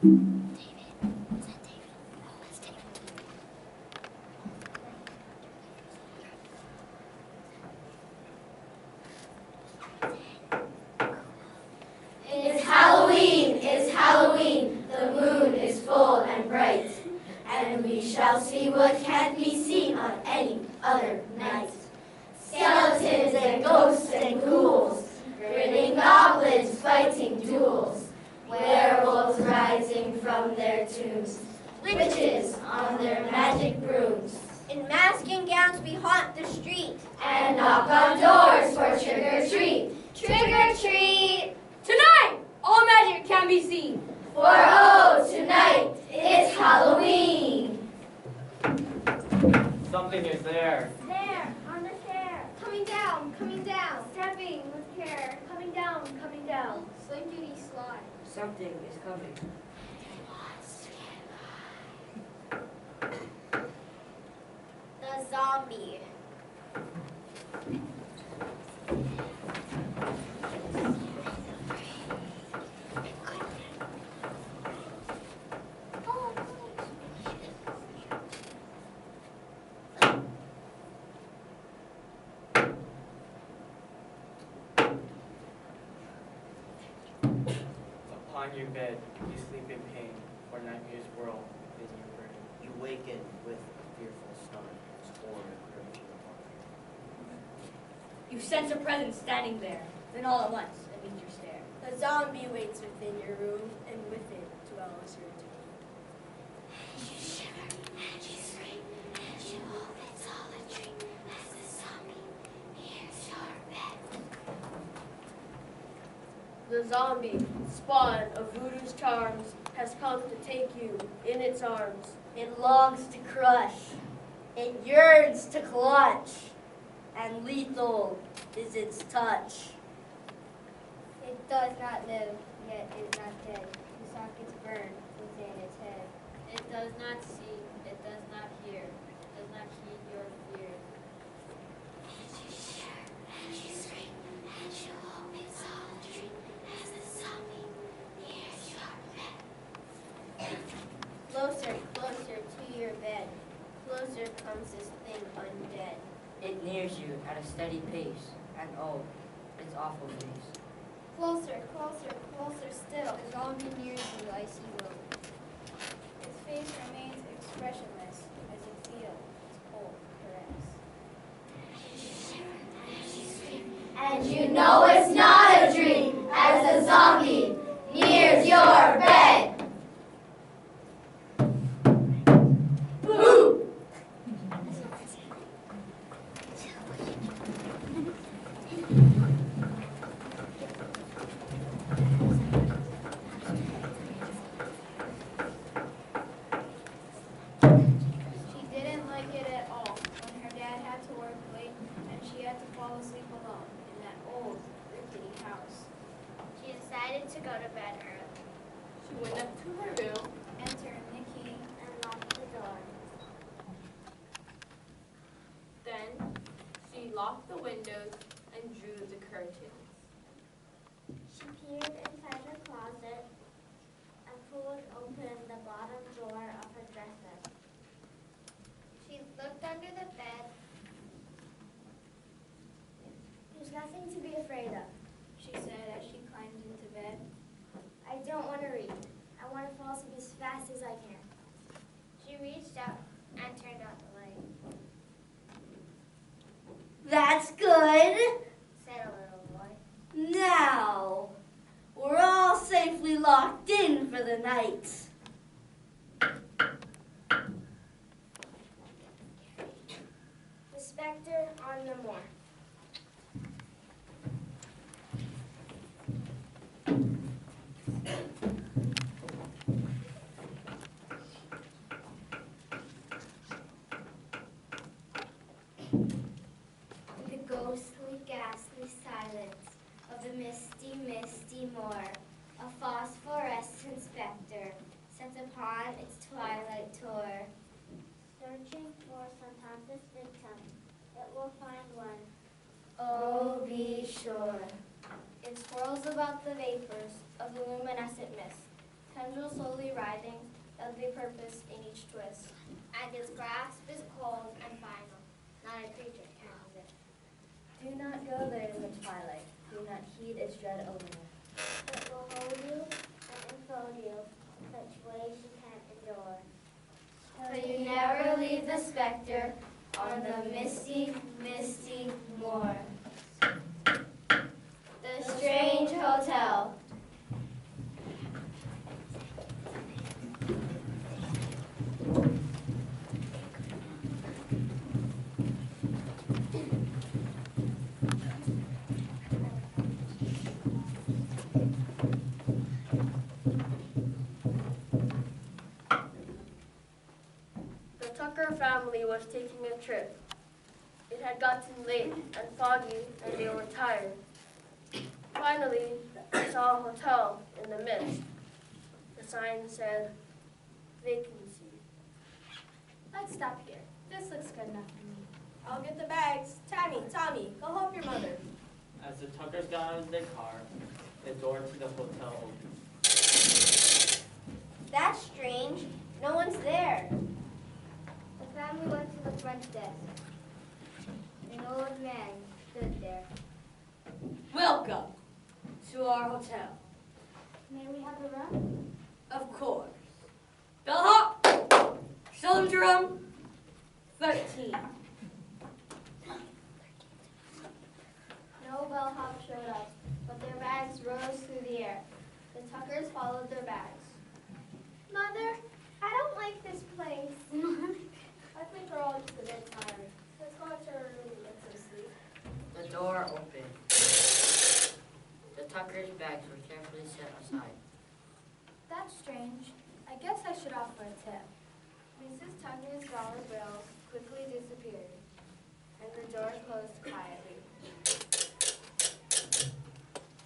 It's Halloween, it's Halloween, the moon is full and bright, and we shall see what can't be seen on any other night. Skeletons and ghosts and ghouls, grinning goblins fighting duels, werewolves rising from their tombs, witches on their magic brooms. In masking gowns we haunt the street, And knock on doors for trick-or-treat. Trick-or-treat! Tonight, all magic can be seen. For oh, tonight, it's Halloween. Something is there. there, on the stair, coming down, stepping with care, coming down, slinkity slide. Something is coming. The zombie. Upon your bed, you sleep in pain, for nightmares whirl within your brain. You waken with a fearful start as horror grips you apart. You sense a presence standing there. Then all at once, it meets your stare. The zombie waits within your room, and with it dwells your doom. You shiver and you scream and you hope it's all a dream as the zombie nears your bed. The zombie, spawn of voodoo's charms, has come to take you in its arms. It longs to crush, it yearns to clutch, and lethal is its touch. It does not live, yet is not dead. The sockets burn within its head. It does not see, it does not hear, it does not heed your fears. And you shiver and you scream and you hope it's all a dream as the zombie nears your bed. Closer, closer to your bed. Closer comes this thing undead. It nears you at a steady pace, and oh, its awful face. Closer, closer, closer still. The zombie nears you, icy will. Its face remains expressionless as you feel its cold caress. You shiver and you scream and you know it's not a dream as the zombie nears your bed. Boo! She didn't like it at all when her dad had to work late and she had to fall asleep alone in that old, rickety house. She decided to go to bed early. She went up to her room, Enter Nikki and locked the door. then she locked the windows and drew the curtains. She peered inside her closet and pulled open the bottom drawer of her dresser. She looked under the bed. There's nothing to be afraid of, she said as she climbed into bed. I don't want to read. I want to fall asleep as fast as I can. She reached out and turned out the light. That's good. Said a little boy. Now, we're all safely locked in for the night. The specter on the moor. The ghostly, ghastly silence of the misty, misty moor, a phosphorescent specter sent upon its twilight tour. Searching for some helpless victim, it will find one. Oh, be sure. It swirls about the vapors of the luminescent mist, tendrils slowly writhing, deadly purpose in each twist. And his grasp is cold and final. Not a creature can resist. Do not go there in the twilight. Do not heed its dread allure. It will hold you and enfold you in such ways you can't endure. But you never leave the specter on the misty, misty moor. The strange hotel. The Tucker family was taking a trip. It had gotten late and foggy, and they were tired. Finally, they saw a hotel in the mist. The sign said, vacancy. Let's stop here. This looks good enough for me. I'll get the bags. Tommy, go help your mother. As the Tuckers got out of their car, the door to the hotel opened. That's strange. No one's there. The family went to the front desk. An old man stood there. Welcome to our hotel. May we have a room? Of course. Bellhop, show them to room 13. No bellhop showed up, but their bags rose through the air. The Tuckers followed their bags. Mother, I don't like this place. I think we're all just a bit tired. Let's go to our room and get some sleep. The door opened. The Tucker's bags were carefully set aside. That's strange. I guess I should offer a tip. Mrs. Tucker's dollar bills quickly disappeared, and the door closed quietly.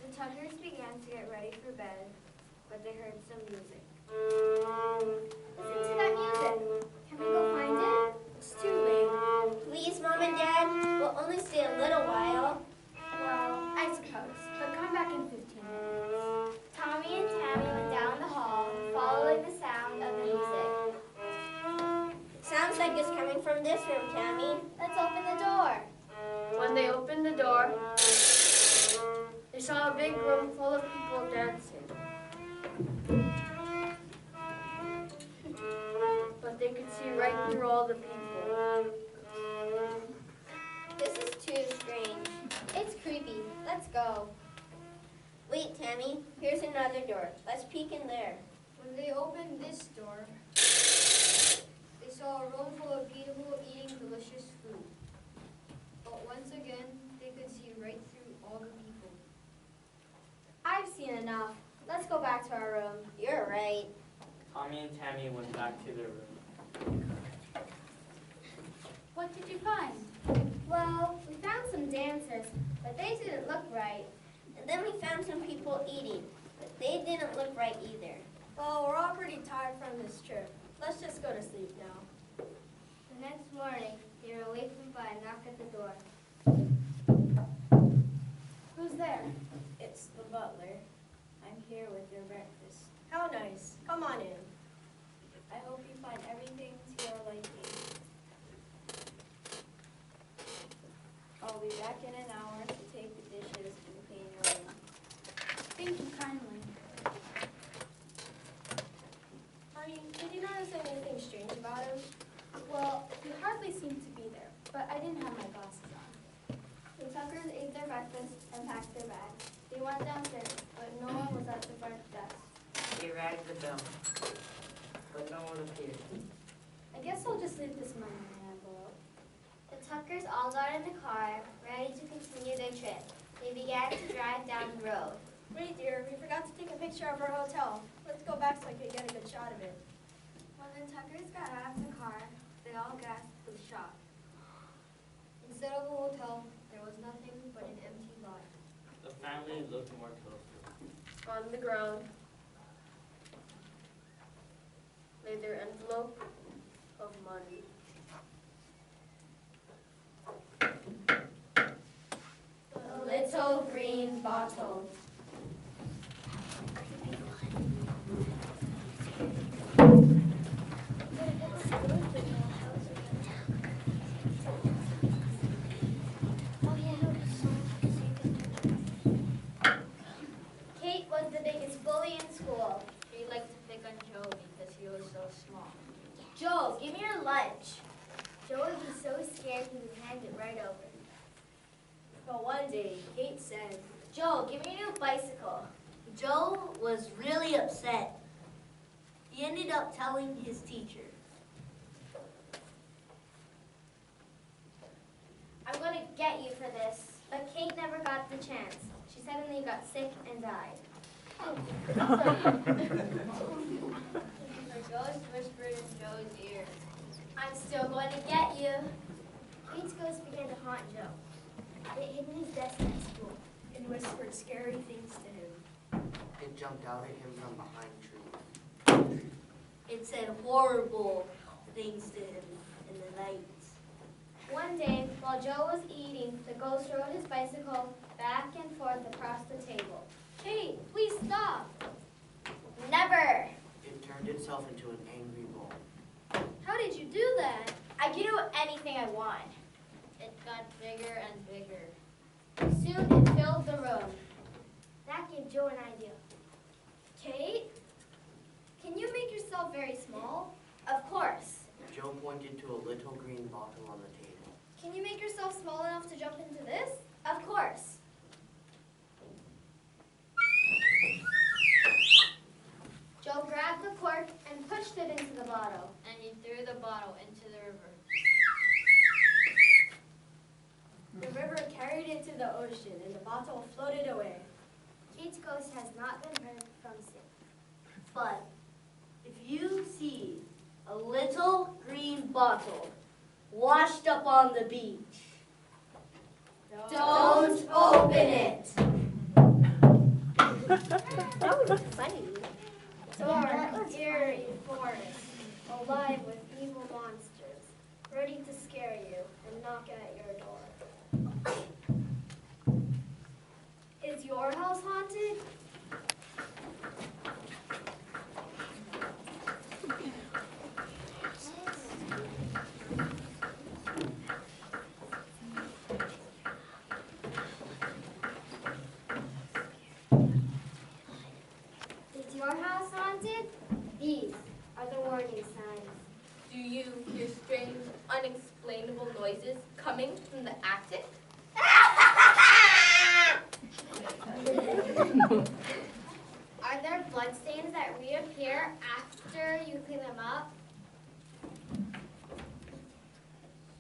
The Tuckers began to get ready for bed, but they heard some music. Listen to that music. Can we go find it? It's too late. Please, Mom and Dad. We'll only stay a little while. Well, I suppose. But come back in 15 minutes. Tommy and Tammy went down the hall, following the sound of the music. Sounds like it's coming from this room, Tammy. Let's open the door. When they opened the door, they saw a big room full of people dancing. But they could see right through all the people. This is too strange. It's creepy. Let's go. Wait, Tammy. Here's another door. Let's peek in there. When they opened this door, they saw a room full of people eating delicious food. But once again, they could see right through all the people. I've seen enough. Let's go back to our room. You're right. Tommy and Tammy went back to their room. What did you find? Well, we found some dancers, but they didn't look right. And then we found some people eating, but they didn't look right either. Well, we're all pretty tired from this trip. Let's just go to sleep now. The next morning, they were awakened by a knock at the door. Who's there? It's the butler. I'm here with your breakfast. How nice. Come on in. I hope you find everything to your liking. I'll be back in an hour to take the dishes and clean your room. Thank you kindly. Honey, did you notice anything strange about him? Well, he hardly seemed to be there, but I didn't have my glasses on. The Tuckers ate their breakfast and packed their bags. They went downstairs, but no one was at the front desk. They rang the bell, but no one appeared. I guess I'll just leave this money in an envelope. The Tuckers all got in the car, ready to continue their trip. They began to drive down the road. Wait, dear, we forgot to take a picture of our hotel. Let's go back so I can get a good shot of it. When the Tuckers got out of the car, they all gasped with shock. Instead of a hotel, there was nothing but an empty lot. The family looked more closely. On the ground lay their envelope of money. A little green bottle. Joel, give me your lunch. Joe would be so scared he would hand it right over. But one day, Kate said, Joel, give me a new bicycle. Joe was really upset. He ended up telling his teacher. I'm going to get you for this. But Kate never got the chance. She suddenly got sick and died. A ghost whispered in Joe's ear. I'm still going to get you. Kate's ghost began to haunt Joe. It hid in his desk at school. And whispered scary things to him. It jumped out at him from behind trees. It said horrible things to him in the night. One day, while Joe was eating, the ghost rode his bicycle back and forth across the table. Kate, please stop. Never. It turned itself into an angry bull. How did you do that? I can do anything I want. It got bigger and bigger. Soon it filled the room. That gave Joe an idea. Kate, can you make yourself very small? Of course. Joe pointed to a little green bottle on the table. Can you make yourself small enough to jump into this? Of course. Joe grabbed the cork and pushed it into the bottle. And he threw the bottle into the river. The river carried it to the ocean, and the bottle floated away. Kate's ghost has not been heard from since. But if you see a little green bottle washed up on the beach, Don't open it. That would be funny. Dark, eerie forest, alive with evil monsters, ready to scare you and knock at your door. Is your house haunted? Is your house haunted? These are the warning signs. Do you hear strange, unexplainable noises coming from the attic? Are there bloodstains that reappear after you clean them up?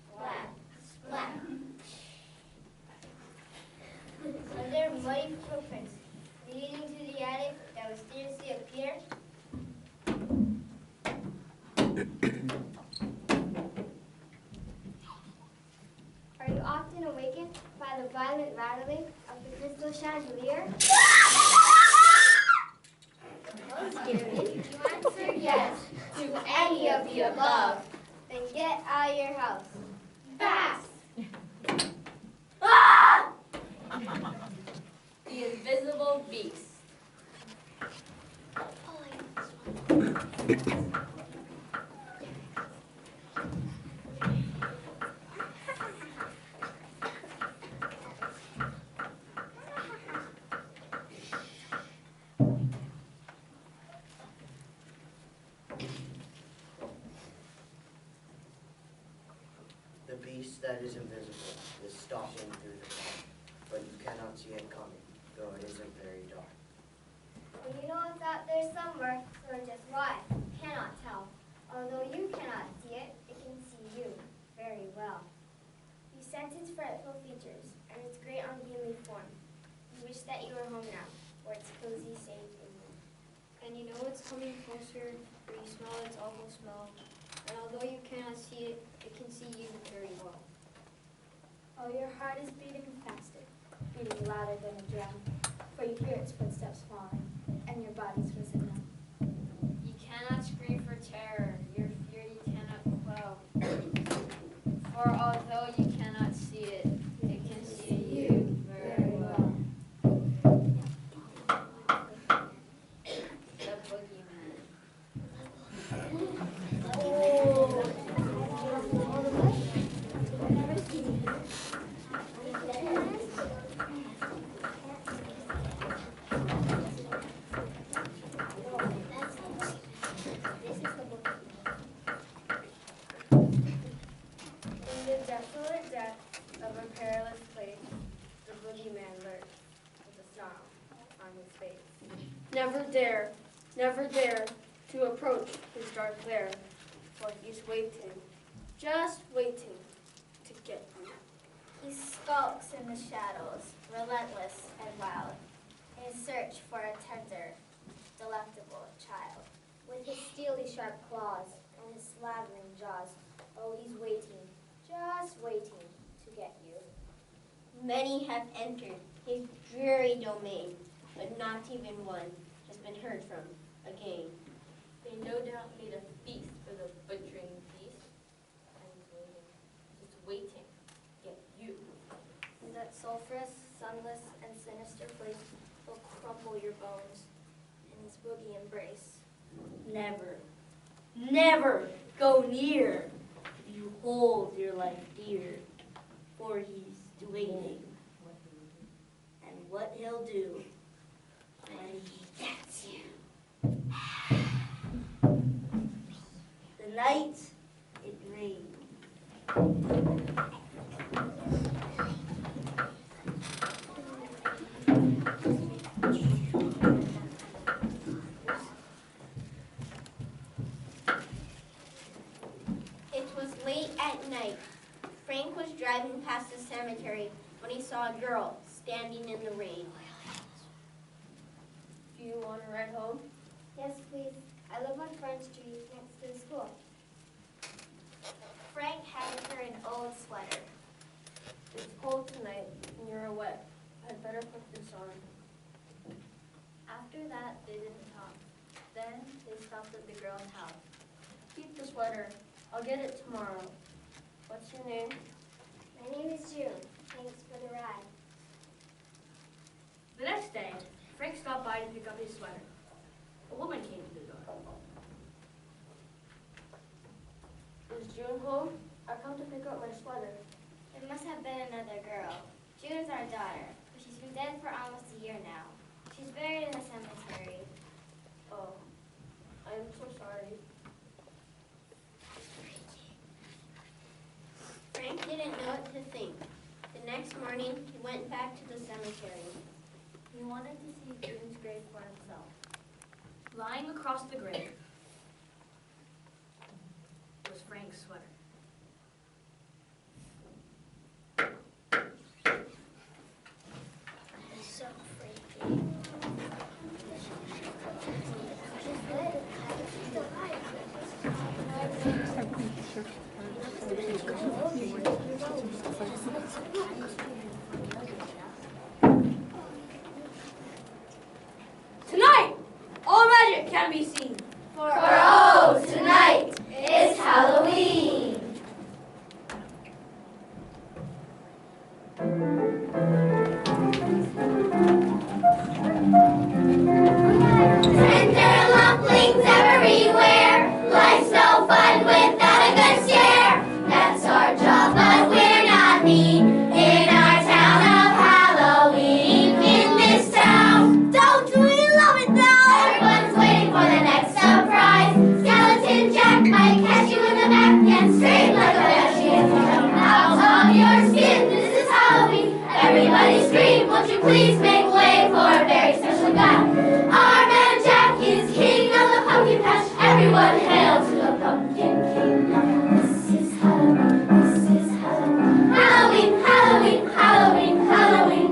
Splat, splat. Are there muddy footprints leading to the attic that mysteriously appear? Are you often awakened by the violent rattling of the crystal chandelier? That was scary. If you answer yes to any of the above, then get out of your house. Fast! The invisible beast. The beast that is invisible is stalking through the dark, but you cannot see it coming, though it isn't very dark. Well, you know it's out there somewhere, so just why? Cannot tell. Although you cannot see it, it can see you very well. You sense its frightful features, and its great ungainly form. You wish that you were home now, where it's cozy, safe, and warm. And you know it's coming closer, or you smell its awful smell. And although you cannot see it, it can see you very well. Oh, your heart is beating faster, beating louder than a drum, for you hear its footsteps falling, and your body's risen up. You cannot scream for terror, your fear you cannot quell. For although you cannot see it, it can see you very well. The boogeyman. never dare to approach his dark lair, for he's waiting, just waiting to get you. He skulks in the shadows, relentless and wild, in his search for a tender, delectable child. With his steely sharp claws and his slavering jaws, oh, he's waiting, just waiting to get you. Many have entered his dreary domain, but not even one has been heard from again. They no doubt made a feast for the butchering beast. And he's waiting, just waiting to get you. In that sulphurous, sunless, and sinister place will crumple your bones in his boogie embrace. Never, never go near. You hold your life dear, for he's waiting. And what he'll do when he gets you. The night it rained. It was late at night. Frank was driving past the cemetery when he saw a girl standing in the rain. Do you want to ride home? Yes, please. I live on Front Street next to the school. Frank handed her an old sweater. It's cold tonight, and you're wet. I'd better put this on. After that, they didn't talk. Then they stopped at the girl's house. Keep the sweater. I'll get it tomorrow. What's your name? My name is June. Thanks for the ride. The next day, Frank stopped by to pick up his sweater. A woman came to the door. Is June home? I come to pick up my sweater. It must have been another girl. June's our daughter, but she's been dead for almost a year now. She's buried in the cemetery. Oh, I am so sorry. Frank didn't know what to think. The next morning, he went back to the cemetery. He wanted to see June's grave for himself. Lying across the grave was Frank's sweater. So freaky. Tonight, all magic can be seen. For oh, tonight is Halloween. Tender lumplings everywhere. Life's no fun without a good share. That's our job, but we're not mean. In our town of Halloween, in this town, don't we love it now? Everyone's waiting for the next surprise. Skeleton Jack might catch you in the back and scream like a banshee as you come out of your skin. This is Halloween. Everybody scream, won't you please make way for a very special guy? Our man Jack is king of the pumpkin patch. Everyone hail to the pumpkin king. This is Halloween, this is Halloween. Halloween, Halloween, Halloween, Halloween.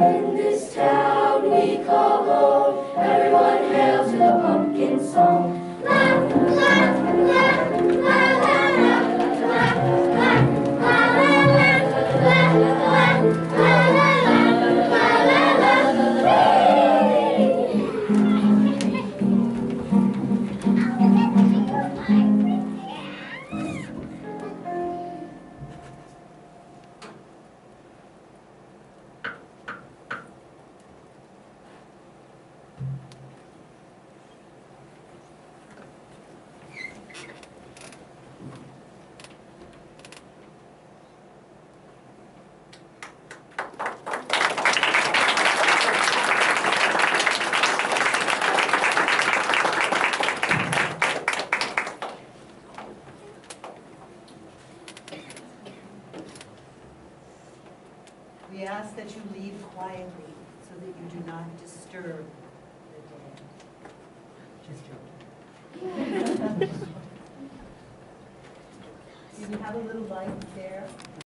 In this town we call home. Everyone hail to the pumpkin song. La, la, la, la, la, la, la, la, la, la, la, la, la, We ask that you leave quietly so that you do not disturb Did you have a little light there?